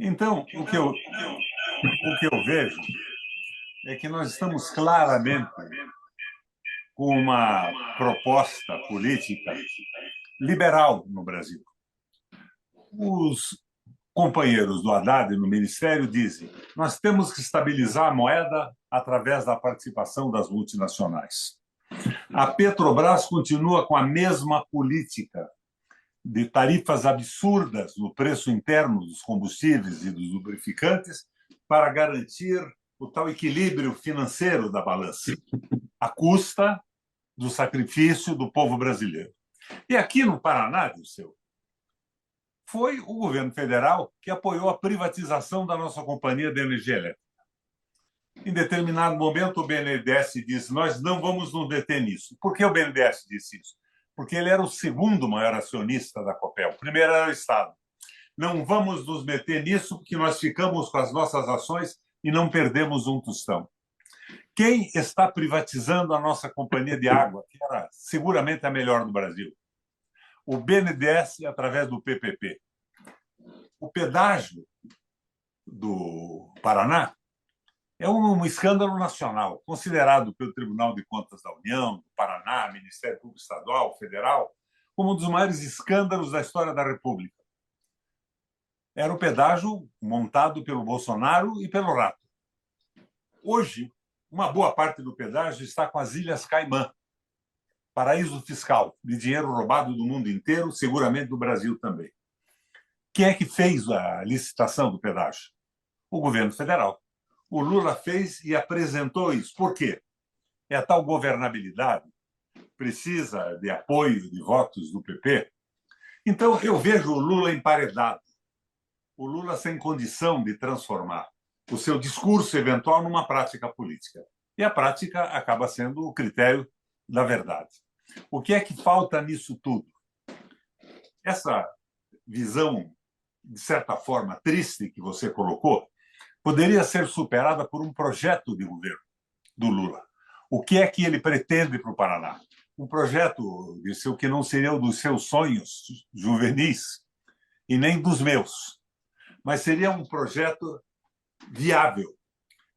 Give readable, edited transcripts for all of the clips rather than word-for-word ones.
Então, o que eu vejo é que nós estamos claramente com uma proposta política liberal no Brasil. Os companheiros do Haddad no Ministério dizem: nós temos que estabilizar a moeda através da participação das multinacionais. A Petrobras continua com a mesma política de tarifas absurdas no preço interno dos combustíveis e dos lubrificantes para garantir o tal equilíbrio financeiro da balança, à custa do sacrifício do povo brasileiro. E aqui no Paraná, Dirceu, foi o governo federal que apoiou a privatização da nossa companhia de energia elétrica. Em determinado momento, o BNDES disse: nós não vamos nos deter nisso. Por que o BNDES disse isso? Porque ele era o segundo maior acionista da Copel. O primeiro era o Estado. Não vamos nos meter nisso porque nós ficamos com as nossas ações e não perdemos um tostão. Quem está privatizando a nossa companhia de água, que era seguramente a melhor do Brasil? O BNDES, através do PPP. O pedágio do Paraná é um escândalo nacional, considerado pelo Tribunal de Contas da União, do Paraná, Ministério Público Estadual, Federal, como um dos maiores escândalos da história da República. Era o pedágio montado pelo Bolsonaro e pelo Rato. Hoje, uma boa parte do pedágio está com as Ilhas Caimã, paraíso fiscal de dinheiro roubado do mundo inteiro, seguramente do Brasil também. Quem é que fez a licitação do pedágio? O governo federal. O Lula fez e apresentou isso. Por quê? É a tal governabilidade, precisa de apoio de votos do PP. Então, eu vejo o Lula emparedado, o Lula sem condição de transformar o seu discurso eventual numa prática política. E a prática acaba sendo o critério da verdade. O que é que falta nisso tudo? Essa visão, de certa forma, triste que você colocou, poderia ser superada por um projeto de governo do Lula. O que é que ele pretende para o Paraná? Um projeto, disse, que não seria um dos seus sonhos juvenis e nem dos meus, mas seria um projeto viável,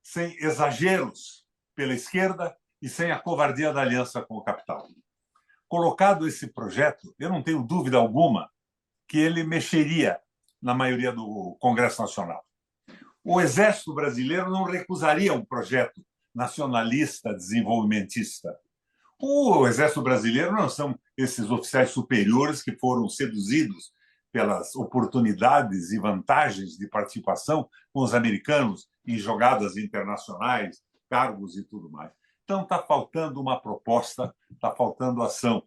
sem exageros pela esquerda e sem a covardia da aliança com o capital. Colocado esse projeto, eu não tenho dúvida alguma que ele mexeria na maioria do Congresso Nacional. O Exército Brasileiro não recusaria um projeto nacionalista, desenvolvimentista. O Exército Brasileiro não são esses oficiais superiores que foram seduzidos pelas oportunidades e vantagens de participação com os americanos em jogadas internacionais, cargos e tudo mais. Então, está faltando uma proposta, está faltando ação.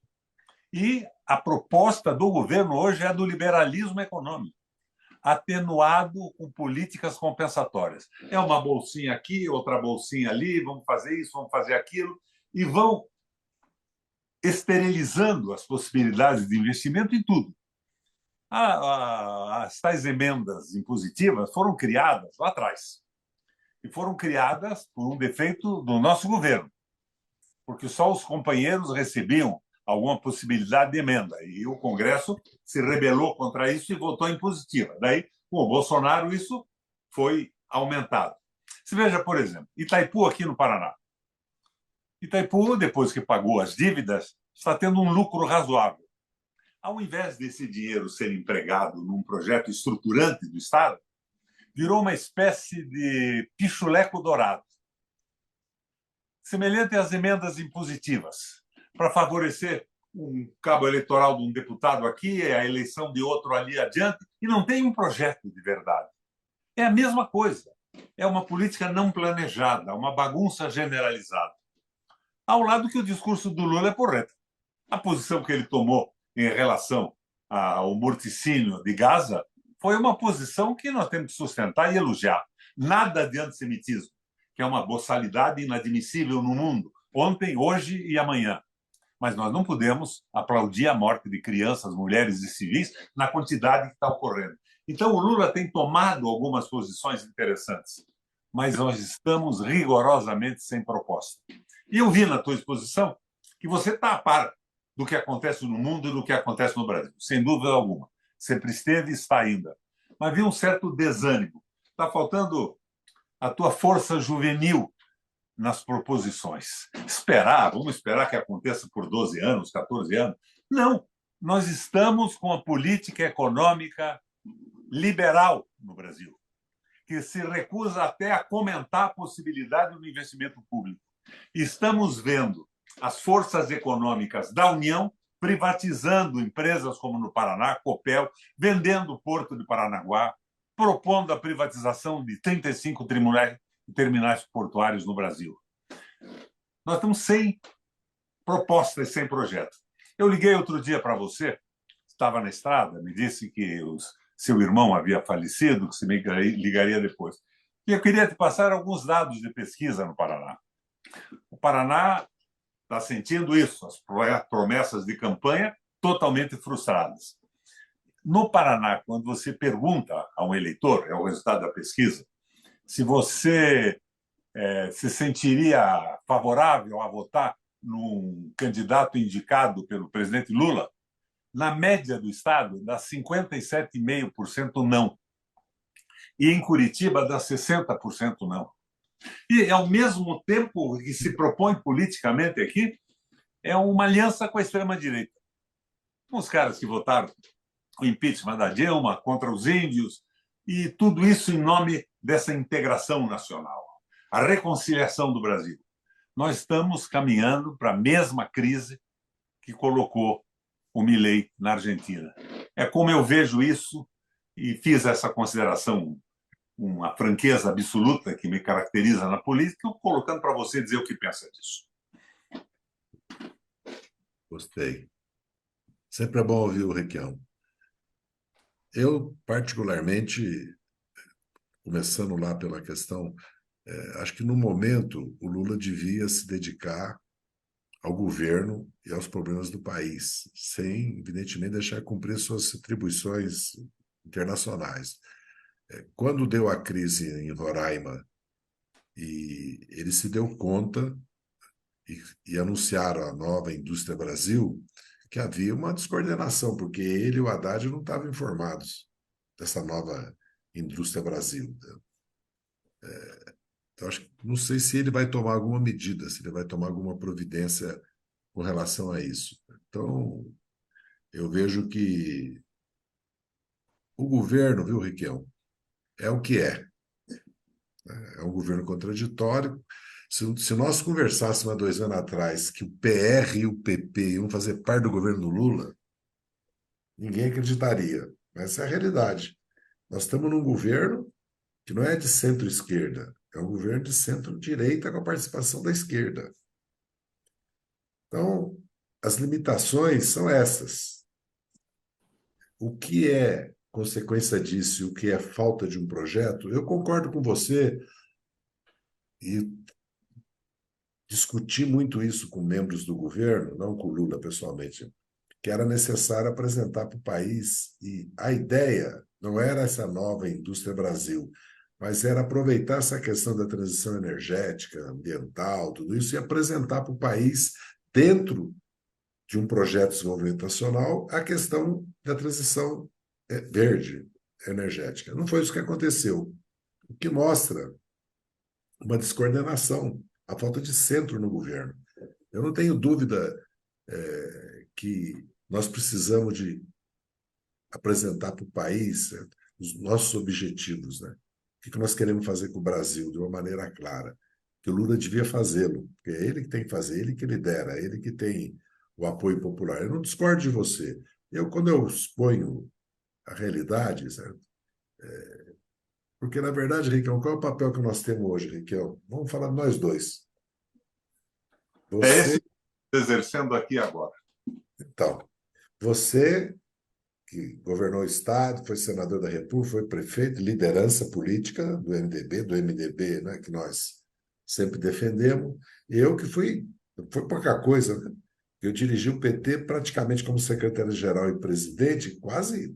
E a proposta do governo hoje é do liberalismo econômico, atenuado com políticas compensatórias. É uma bolsinha aqui, outra bolsinha ali, vamos fazer isso, vamos fazer aquilo, e vão esterilizando as possibilidades de investimento em tudo. As tais emendas impositivas foram criadas lá atrás. E foram criadas por um defeito do nosso governo, porque só os companheiros recebiam alguma possibilidade de emenda. E o Congresso se rebelou contra isso e votou em positiva. Daí, com o Bolsonaro, isso foi aumentado. Se veja, por exemplo, Itaipu, aqui no Paraná. Itaipu, depois que pagou as dívidas, está tendo um lucro razoável. Ao invés desse dinheiro ser empregado num projeto estruturante do Estado, virou uma espécie de pichuleco dourado, semelhante às emendas impositivas, para favorecer um cabo eleitoral de um deputado aqui, a eleição de outro ali adiante, e não tem um projeto de verdade. É a mesma coisa. É uma política não planejada, uma bagunça generalizada. Ao lado que o discurso do Lula é correto. A posição que ele tomou em relação ao morticínio de Gaza foi uma posição que nós temos que sustentar e elogiar. Nada de antissemitismo, que é uma boçalidade inadmissível no mundo, ontem, hoje e amanhã. Mas nós não podemos aplaudir a morte de crianças, mulheres e civis na quantidade que está ocorrendo. Então, o Lula tem tomado algumas posições interessantes, mas nós estamos rigorosamente sem proposta. E eu vi na tua exposição que você está a par do que acontece no mundo e do que acontece no Brasil, sem dúvida alguma. Sempre esteve e está ainda. mas vi um certo desânimo. Está faltando a tua força juvenil nas proposições. Vamos esperar que aconteça por 12 anos, 14 anos. Não, nós estamos com a política econômica liberal no Brasil, que se recusa até a comentar a possibilidade do investimento público. Estamos vendo as forças econômicas da União privatizando empresas como no Paraná, Copel, vendendo o Porto de Paranaguá, propondo a privatização de 35 terminais portuários no Brasil. Nós estamos sem propostas, sem projeto. Eu liguei outro dia para você, estava na estrada, me disse que seu irmão havia falecido, que se me ligaria depois. E eu queria te passar alguns dados de pesquisa no Paraná. O Paraná está sentindo isso, as promessas de campanha totalmente frustradas. No Paraná, quando você pergunta a um eleitor, é o resultado da pesquisa, se você se sentiria favorável a votar num candidato indicado pelo presidente Lula, na média do estado, dá 57,5% não. E em Curitiba, dá 60% não. E, ao mesmo tempo que se propõe politicamente aqui, é uma aliança com a extrema-direita. Os caras que votaram o impeachment da Dilma contra os índios, e tudo isso em nome dessa integração nacional, a reconciliação do Brasil. Nós estamos caminhando para a mesma crise que colocou o Milei na Argentina. É como eu vejo isso e fiz essa consideração, uma franqueza absoluta que me caracteriza na política, colocando para você dizer o que pensa disso. Gostei. Sempre é bom ouvir o Requião. Eu, particularmente, começando lá pela questão, acho que no momento o Lula devia se dedicar ao governo e aos problemas do país, sem, evidentemente, deixar cumprir suas atribuições internacionais. Quando deu a crise em Roraima e ele se deu conta e anunciaram a nova Indústria Brasil, que havia uma descoordenação, porque ele e o Haddad não estavam informados dessa nova Indústria Brasil. Então, não sei se ele vai tomar alguma medida, se ele vai tomar alguma providência com relação a isso. Então, eu vejo que o governo, viu, Riquião, é o que é. É um governo contraditório. Se nós conversássemos há 2 anos atrás que o PR e o PP iam fazer parte do governo do Lula, ninguém acreditaria. Mas essa é a realidade. Nós estamos num governo que não é de centro-esquerda, é um governo de centro-direita com a participação da esquerda. Então, as limitações são essas. O que é consequência disso e o que é falta de um projeto, eu concordo com você e discuti muito isso com membros do governo, não com o Lula pessoalmente, que era necessário apresentar para o país, e a ideia não era essa nova indústria Brasil, mas era aproveitar essa questão da transição energética, ambiental, tudo isso, e apresentar para o país, dentro de um projeto de desenvolvimento nacional, a questão da transição verde energética. Não foi isso que aconteceu, o que mostra uma descoordenação, a falta de centro no governo. Eu não tenho dúvida que nós precisamos de apresentar para o país, certo, os nossos objetivos, né? O que nós queremos fazer com o Brasil de uma maneira clara, que o Lula devia fazê-lo, porque é ele que tem que fazer, ele que lidera, ele que tem o apoio popular. Eu não discordo de você. Quando eu exponho a realidade, certo? Porque, na verdade, Riquelme, qual é o papel que nós temos hoje, Riquelme? Vamos falar de nós dois. É Você, esse que eu estou exercendo aqui agora. então, você que governou o Estado, foi senador da República, foi prefeito, liderança política do MDB, né, que nós sempre defendemos. Eu que foi pouca coisa, né? Eu dirigi o PT praticamente como secretário-geral e presidente, quase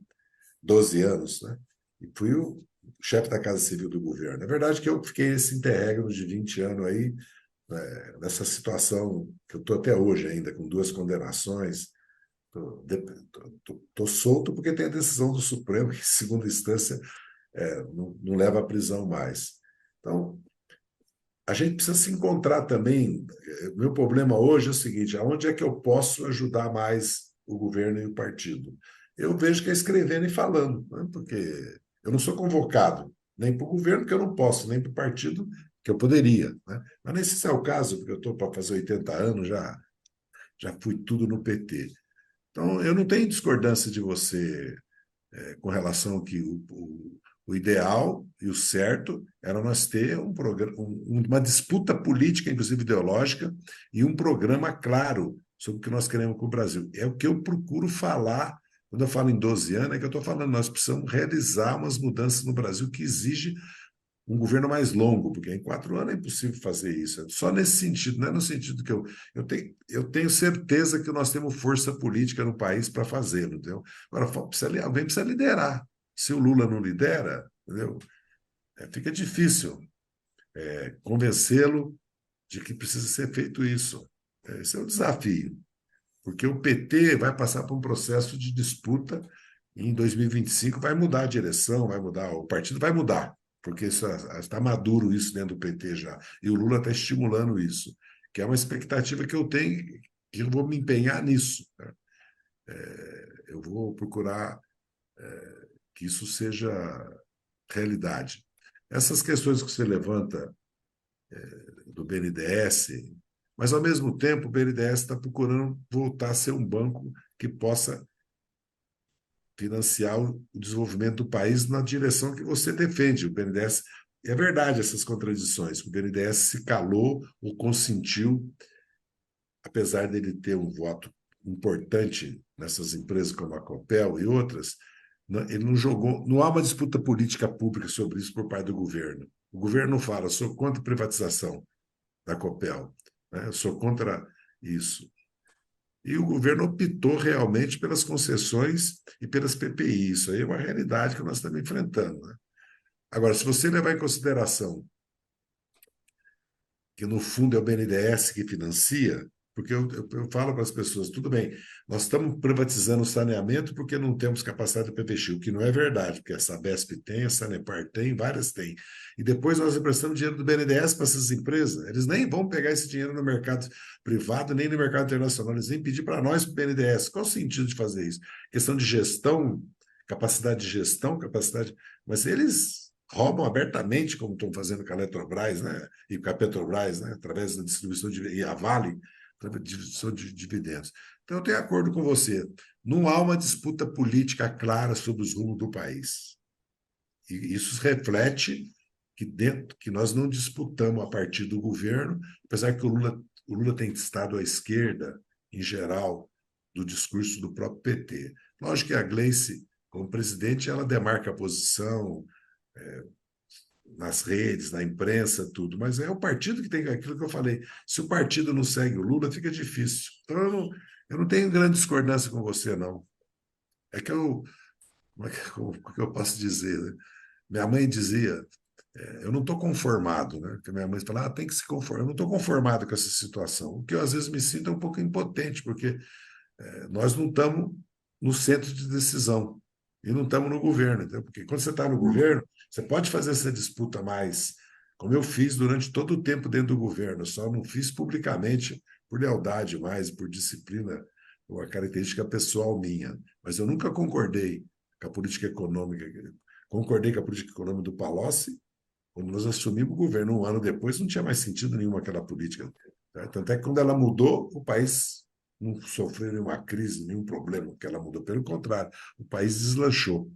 12 anos, né? E fui o chefe da Casa Civil do governo. É verdade que eu fiquei esse interregno de 20 anos aí, nessa situação que eu estou até hoje ainda, com 2 condenações, Estou solto porque tem a decisão do Supremo, que, em segunda instância, não leva à prisão mais. Então, a gente precisa se encontrar também. O meu problema hoje é o seguinte: aonde é que eu posso ajudar mais o governo e o partido? Eu vejo que é escrevendo e falando, né? Porque eu não sou convocado nem para o governo, que eu não posso, nem para o partido, que eu poderia, né? Mas nem sei se é o caso, porque eu estou para fazer 80 anos, já fui tudo no PT. Então, eu não tenho discordância de você com relação ao que o ideal e o certo era nós ter uma disputa política, inclusive ideológica, e um programa claro sobre o que nós queremos com o Brasil. É o que eu procuro falar. Quando eu falo em 12 anos, é que eu estou falando, nós precisamos realizar umas mudanças no Brasil que exigem um governo mais longo, porque em 4 anos é impossível fazer isso. É só nesse sentido, não é no sentido que eu tenho certeza que nós temos força política no país para fazê-lo, entendeu? Agora, alguém precisa liderar. Se o Lula não lidera, entendeu? Fica difícil convencê-lo de que precisa ser feito isso. Esse é o desafio, porque o PT vai passar por um processo de disputa e em 2025 vai mudar a direção, vai mudar, o partido vai mudar, porque está maduro isso dentro do PT já. E o Lula está estimulando isso, que é uma expectativa que eu tenho, que eu vou me empenhar nisso, né? Eu vou procurar que isso seja realidade. Essas questões que você levanta do BNDES, mas ao mesmo tempo o BNDES está procurando voltar a ser um banco que possa financiar o desenvolvimento do país na direção que você defende. O BNDES, é verdade essas contradições, o BNDES se calou ou consentiu, apesar dele ter um voto importante nessas empresas como a Copel e outras, ele não jogou, não há uma disputa política pública sobre isso por parte do governo. O governo fala, sou contra a privatização da Copel, né? Eu sou contra isso. E o governo optou realmente pelas concessões e pelas PPI. Isso aí é uma realidade que nós estamos enfrentando, né? Agora, se você levar em consideração que no fundo é o BNDES que financia, porque eu falo para as pessoas, tudo bem, nós estamos privatizando o saneamento porque não temos capacidade de PPX, o que não é verdade, porque a Sabesp tem, a Sanepar tem, várias têm. E depois nós emprestamos dinheiro do BNDES para essas empresas, eles nem vão pegar esse dinheiro no mercado privado, nem no mercado internacional, eles vêm pedir para nós, para o BNDES. Qual o sentido de fazer isso? Questão de gestão, capacidade de gestão, capacidade... Mas eles roubam abertamente, como estão fazendo com a Eletrobras, né? E com a Petrobras, né? Através da distribuição e a Vale, através da distribuição de dividendos. Então, eu tenho acordo com você. Não há uma disputa política clara sobre os rumos do país. E isso reflete que nós não disputamos a partir do governo, apesar que o Lula tem estado à esquerda, em geral, do discurso do próprio PT. Lógico que a Gleice, como presidente, ela demarca a posição, nas redes, na imprensa, tudo, mas é o partido que tem aquilo que eu falei. Se o partido não segue o Lula, fica difícil. Então, eu não tenho grande discordância com você, não. É que como que eu posso dizer, né? Minha mãe dizia, eu não estou conformado, né? Porque minha mãe fala, tem que se conformar. Eu não estou conformado com essa situação. O que eu às vezes me sinto é um pouco impotente, porque nós não estamos no centro de decisão e não estamos no governo, entendeu? Porque quando você está no governo, você pode fazer essa disputa mais, como eu fiz durante todo o tempo dentro do governo, só não fiz publicamente por lealdade mais, por disciplina, uma característica pessoal minha. Mas eu nunca concordei com a política econômica. Concordei com a política econômica do Palocci, quando nós assumimos o governo. Um ano depois, não tinha mais sentido nenhum aquela política. Tá? Tanto é que quando ela mudou, o país não sofreu nenhuma crise, nenhum problema, porque ela mudou. Pelo contrário, o país deslanchou.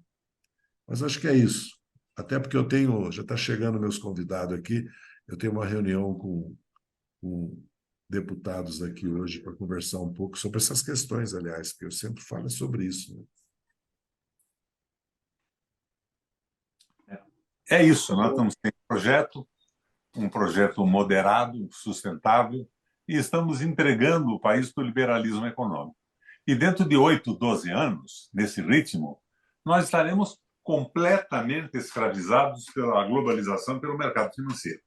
Mas acho que é isso. Até porque já está chegando meus convidados aqui, eu tenho uma reunião com deputados aqui hoje para conversar um pouco sobre essas questões, aliás, porque eu sempre falo sobre isso, né? É isso, nós estamos em um projeto moderado, sustentável, e estamos entregando o país para o liberalismo econômico. E dentro de 8, 12 anos, nesse ritmo, nós estaremos completamente escravizados pela globalização, pelo mercado financeiro.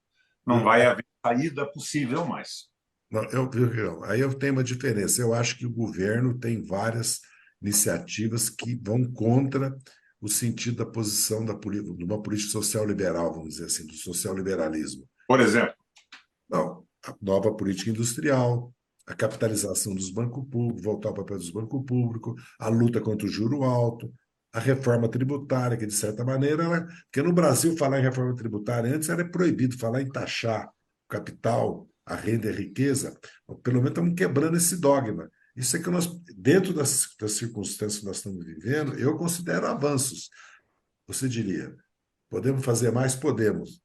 Não vai haver saída possível mais. Não, aí eu tenho uma diferença. Eu acho que o governo tem várias iniciativas que vão contra o sentido da posição de uma política social liberal, vamos dizer assim, do social liberalismo. Por exemplo, Não, a nova política industrial, a capitalização dos bancos públicos, voltar ao papel dos bancos públicos, a luta contra o juro alto, a reforma tributária, que de certa maneira, porque no Brasil falar em reforma tributária antes era proibido falar em taxar o capital, a renda e a riqueza, pelo menos estamos quebrando esse dogma. Isso é que nós, dentro das circunstâncias que nós estamos vivendo, eu considero avanços. Você diria, podemos fazer mais? Podemos.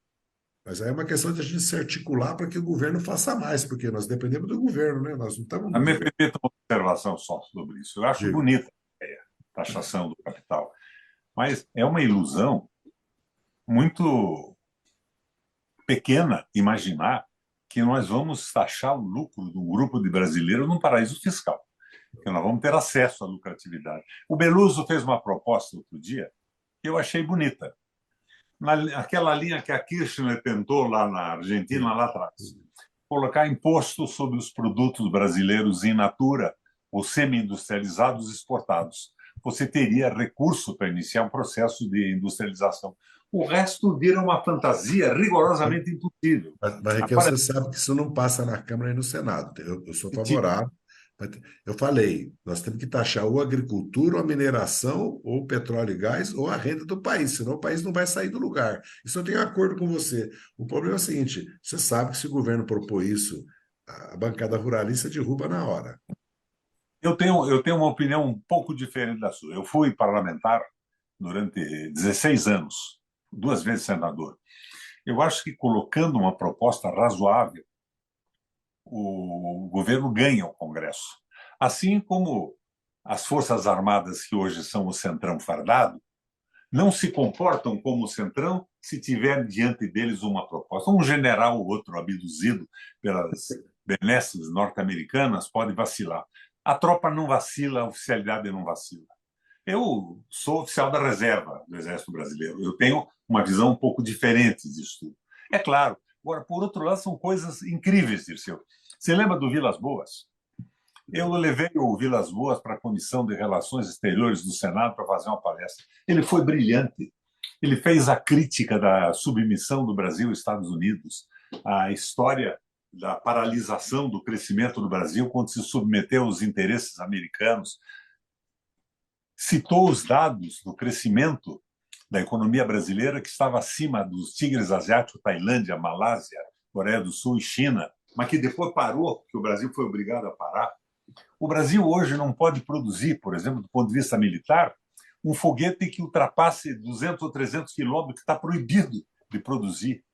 Mas aí é uma questão de a gente se articular para que o governo faça mais, porque nós dependemos do governo, né? Nós não estamos a no me governo. permita uma observação só sobre isso. Eu acho Digo, bonita a ideia, taxação do capital, mas é uma ilusão muito pequena imaginar que nós vamos taxar o lucro de um grupo de brasileiros num paraíso fiscal, que nós vamos ter acesso à lucratividade. O Beluso fez uma proposta outro dia que eu achei bonita, naquela linha que a Kirchner tentou lá na Argentina, lá atrás, colocar imposto sobre os produtos brasileiros in natura ou semi-industrializados exportados. Você teria recurso para iniciar um processo de industrialização. O resto vira uma fantasia rigorosamente impossível. mas Raquel, Agora, você sabe que isso não passa na Câmara e no Senado. Eu sou que tipo? favorável. Eu falei, nós temos que taxar ou a agricultura, ou a mineração, ou o petróleo e gás, ou a renda do país, senão o país não vai sair do lugar. Isso eu tenho acordo com você. O problema é o seguinte: você sabe que se o governo propor isso, a bancada ruralista derruba na hora. Eu tenho uma opinião um pouco diferente da sua. Eu fui parlamentar durante 16 anos, duas vezes senador. Eu acho que colocando uma proposta razoável, o governo ganha o Congresso. Assim como as Forças Armadas, que hoje são o centrão fardado, não se comportam como o centrão se tiver diante deles uma proposta. Um general ou outro abduzido pelas benesses norte-americanas pode vacilar. A tropa não vacila, a oficialidade não vacila. Eu sou oficial da reserva do Exército Brasileiro. Eu tenho uma visão um pouco diferente disso tudo. É claro. Agora, por outro lado, são coisas incríveis, Dirceu. Você lembra do Vilas Boas? Eu levei o Vilas Boas para a Comissão de Relações Exteriores do Senado para fazer uma palestra. Ele foi brilhante. Ele fez a crítica da submissão do Brasil aos Estados Unidos, a história da paralisação do crescimento do Brasil quando se submeteu aos interesses americanos. Citou os dados do crescimento da economia brasileira, que estava acima dos tigres asiáticos, Tailândia, Malásia, Coreia do Sul e China, mas que depois parou, porque o Brasil foi obrigado a parar. O Brasil hoje não pode produzir, por exemplo, do ponto de vista militar, um foguete que ultrapasse 200 ou 300 quilômetros, que está proibido de produzir.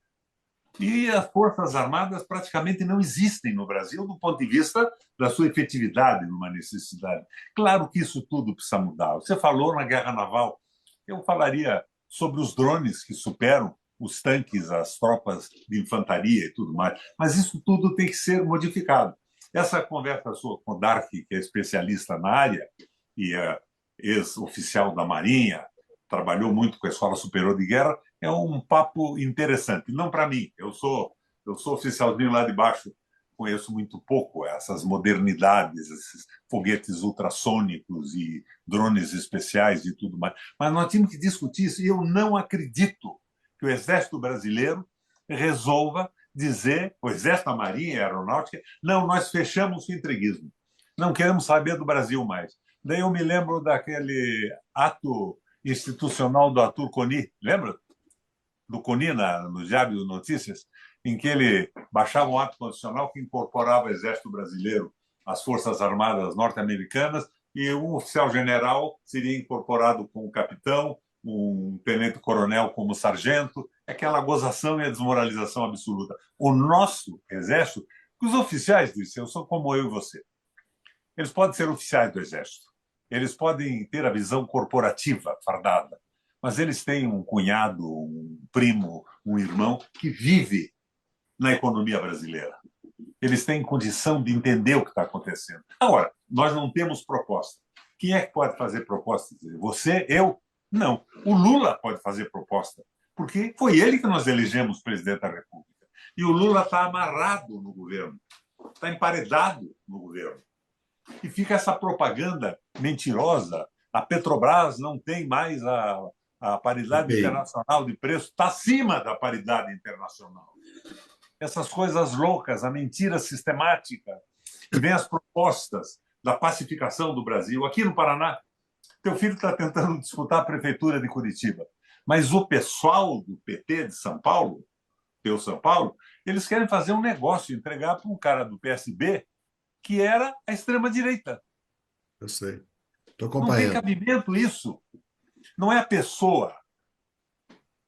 E as Forças Armadas praticamente não existem no Brasil do ponto de vista da sua efetividade numa necessidade. Claro que isso tudo precisa mudar. Você falou na guerra naval, eu falaria sobre os drones que superam os tanques, as tropas de infantaria e tudo mais, mas isso tudo tem que ser modificado. Essa conversa sua com o Dark, que é especialista na área e é ex-oficial da Marinha, trabalhou muito com a Escola Superior de Guerra, é um papo interessante. Não para mim, eu sou oficialzinho lá de baixo, conheço muito pouco essas modernidades, esses foguetes ultrassônicos e drones especiais e tudo mais. Mas nós tínhamos que discutir isso e eu não acredito que o Exército Brasileiro resolva dizer, o Exército, a Marinha, a Aeronáutica, não, nós fechamos o entreguismo. Não queremos saber do Brasil mais. Daí eu me lembro daquele ato institucional do Arthur Coni, lembra? Do Coni no Diário de Notícias, em que ele baixava um ato constitucional que incorporava o Exército Brasileiro às Forças Armadas norte-americanas e um oficial-general seria incorporado como capitão, um tenente-coronel como sargento, aquela gozação e a desmoralização absoluta. O nosso Exército, os oficiais do Liceu são como eu e você. Eles podem ser oficiais do Exército, eles podem ter a visão corporativa, fardada, mas eles têm um cunhado, um primo, um irmão que vive na economia brasileira. Eles têm condição de entender o que está acontecendo. Agora, nós não temos proposta. Quem é que pode fazer proposta? Você? Eu? Não. O Lula pode fazer proposta, porque foi ele que nós elegemos presidente da República. E o Lula está amarrado no governo. está emparedado no governo. E fica essa propaganda mentirosa. A Petrobras não tem mais a paridade internacional de preço, está acima da paridade internacional. Essas coisas loucas, a mentira sistemática, e vem as propostas da pacificação do Brasil. Aqui no Paraná, teu filho está tentando disputar a prefeitura de Curitiba, mas o pessoal do PT de São Paulo, São Paulo, eles querem fazer um negócio, entregar para um cara do PSB que era a extrema-direita. Eu sei. Estou Não tem acompanhando. cabimento isso. Não é a pessoa.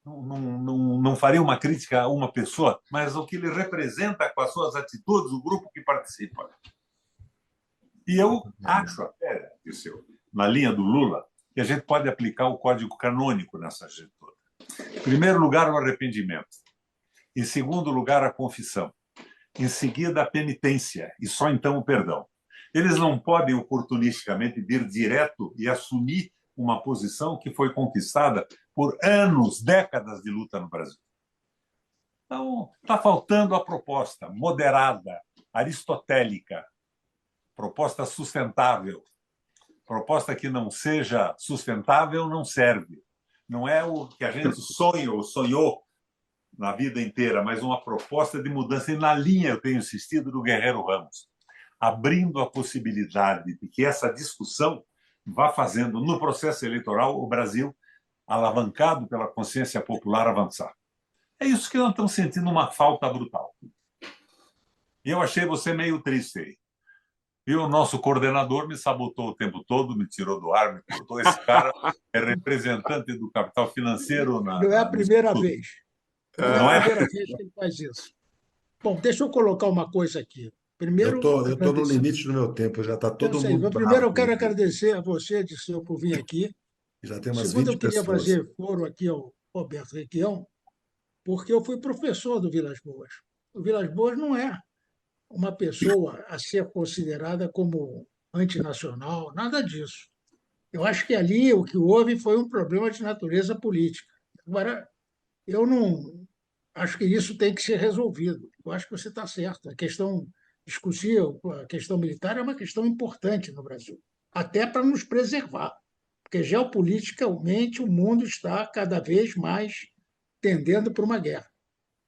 Não faria uma crítica a uma pessoa, mas o que ele representa com as suas atitudes, o grupo que participa. E eu acho até, Dirceu, na linha do Lula, que a gente pode aplicar o código canônico nessa gente toda. Em primeiro lugar, o arrependimento. Em segundo lugar, a confissão. Em seguida, a penitência. E só então o perdão. Eles não podem, oportunisticamente, vir direto e assumir uma posição que foi conquistada por anos, décadas de luta no Brasil. Então, está faltando a proposta moderada, aristotélica, proposta sustentável. Proposta que não seja sustentável não serve. Não é o que a gente sonha ou sonhou na vida inteira, mas uma proposta de mudança. E na linha, eu tenho insistido, do Guerreiro Ramos, abrindo a possibilidade de que essa discussão vá fazendo, no processo eleitoral, o Brasil, alavancado pela consciência popular, avançar. É isso que nós estamos sentindo, uma falta brutal. E eu achei você meio triste aí. E o nosso coordenador me sabotou o tempo todo, me tirou do ar, me cortou. Esse cara é representante do capital financeiro. Não é a primeira vez. Não é a primeira vez que ele faz isso. Bom, deixa eu colocar uma coisa aqui. Primeiro, eu tô no limite do meu tempo, já está todo mundo bravo. Primeiro, eu quero agradecer a você, Dirceu, por vir aqui. Já tem umas Segundo, 20 eu queria pessoas. fazer foro aqui ao Roberto Requião, porque eu fui professor do Vilas Boas. O Vilas Boas não é uma pessoa a ser considerada como antinacional, nada disso. Eu acho que ali o que houve foi um problema de natureza política. Agora, eu não acho que isso tem que ser resolvido. Eu acho que você está certo. A questão discutir a questão militar é uma questão importante no Brasil, até para nos preservar, porque geopoliticamente o mundo está cada vez mais tendendo para uma guerra.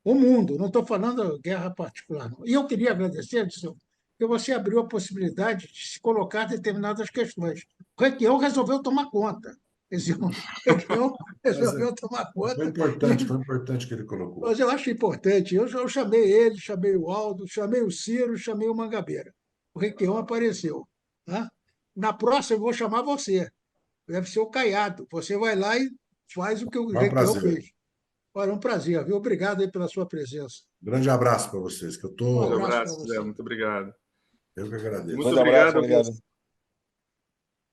O mundo, não estou falando guerra particular. Não. E eu queria agradecer, Edson, que você abriu a possibilidade de se colocar determinadas questões. O Requião resolveu tomar conta. O Requião resolveu tomar conta. Foi importante que ele colocou. Mas eu acho importante. Eu chamei ele, chamei o Aldo, chamei o Ciro, chamei o Mangabeira. O Requião apareceu. Tá? Na próxima, eu vou chamar você. Deve ser o Caiado. Você vai lá e faz o que o Requião fez. Olha, um prazer, viu? Obrigado aí pela sua presença. Grande abraço para vocês, que eu tô. Um abraço, Zé. Muito obrigado. Eu que agradeço. Muito obrigado.